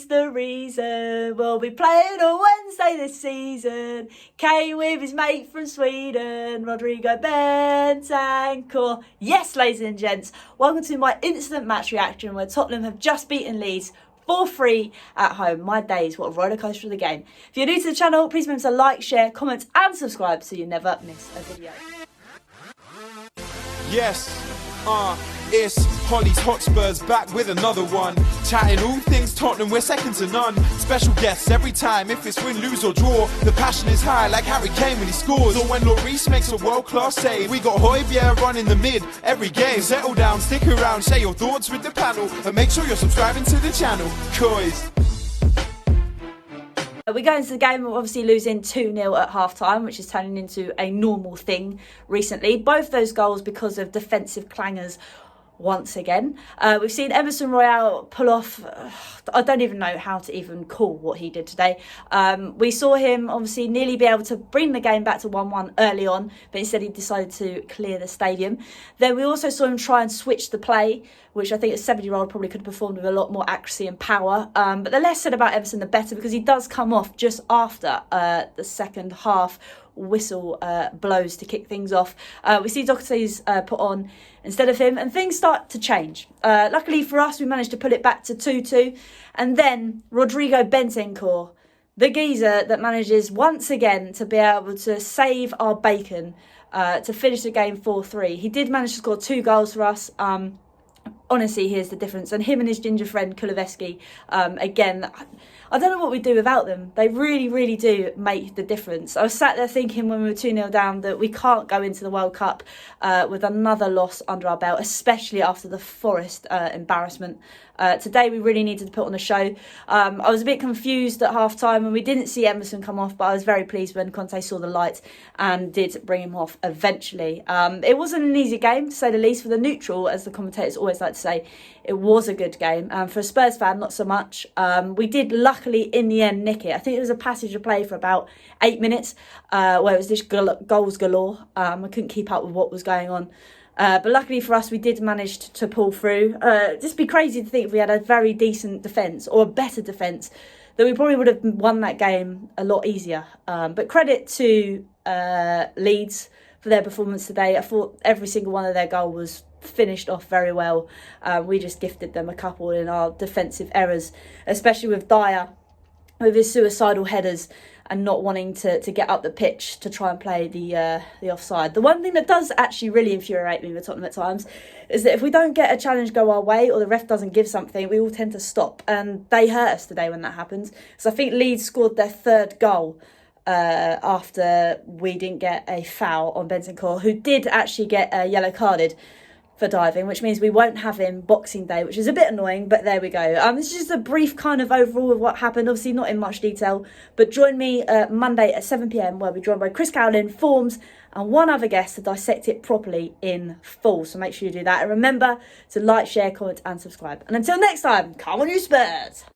the reason we'll be playing on Wednesday this season. Kane with his mate from Sweden, Rodrigo Bentancur. Yes, ladies and gents, welcome to my instant match reaction where Tottenham have just beaten Leeds 4-3 at home. My days, what a rollercoaster of the game. If you're new to the channel, please remember to like, share, comment and subscribe so you never miss a video. Yes, it's Hollie's Hotspurs back with another one. Chatting all things Tottenham, we're second to none. Special guests every time, if it's win, lose or draw. The passion is high like Harry Kane when he scores. Or when Lloris makes a world-class save. We got Hollie running the mid every game. Settle down, stick around, share your thoughts with the panel. And make sure you're subscribing to the channel, coys. We go into the game obviously losing 2-0 at half-time, which is turning into a normal thing recently. Both those goals because of defensive clangers once again. We've seen Emerson Royale pull off, I don't even know how to even call what he did today. We saw him obviously nearly be able to bring the game back to 1-1 early on, but instead he decided to clear the stadium. Then we also saw him try and switch the play, which I think a 70-year-old probably could have performed with a lot more accuracy and power. But the less said about Emerson, the better, because he does come off just after the second half whistle blows to kick things off. We see Doherty's put on instead of him, and things start to change. Luckily for us, we managed to pull it back to 2-2, and then Rodrigo Bentancur, the geezer that manages once again to be able to save our bacon to finish the game 4-3. He did manage to score 2 goals for us. Honestly, here's the difference. And him and his ginger friend Kuleveski, again, I don't know what we do without them. They really, really do make the difference. I was sat there thinking when we were 2-0 down that we can't go into the World Cup with another loss under our belt, especially after the Forest embarrassment. Today we really needed to put on a show. I was a bit confused at half-time and we didn't see Emerson come off, but I was very pleased when Conte saw the light and did bring him off eventually. It wasn't an easy game, to say the least, for the neutral, as the commentators always like to say. It was a good game. For a Spurs fan, not so much. We did luckily in the end nick it. I think it was a passage of play for about 8 minutes where it was just goals galore. I couldn't keep up with what was going on. But luckily for us, we did manage to pull through. Just be crazy to think if we had a very decent defence or a better defence, that we probably would have won that game a lot easier. But credit to Leeds for their performance today. I thought every single one of their goals was finished off very well. We just gifted them a couple in our defensive errors, especially with Dyer, with his suicidal headers and not wanting to get up the pitch to try and play the offside. The one thing that does actually really infuriate me with Tottenham at times is that if we don't get a challenge go our way or the ref doesn't give something, we all tend to stop. And they hurt us today when that happens. So I think Leeds scored their 3rd goal after we didn't get a foul on Bentancur, who did actually get yellow carded for diving, which means we won't have him Boxing Day, which is a bit annoying, but there we go. This is just a brief kind of overall of what happened, obviously not in much detail, but join me Monday at 7 p.m, where we're joined by Chris Cowlin, Forms, and one other guest to dissect it properly in full. So make sure you do that, and remember to like, share, comment and subscribe. And until next time, come on you Spurs!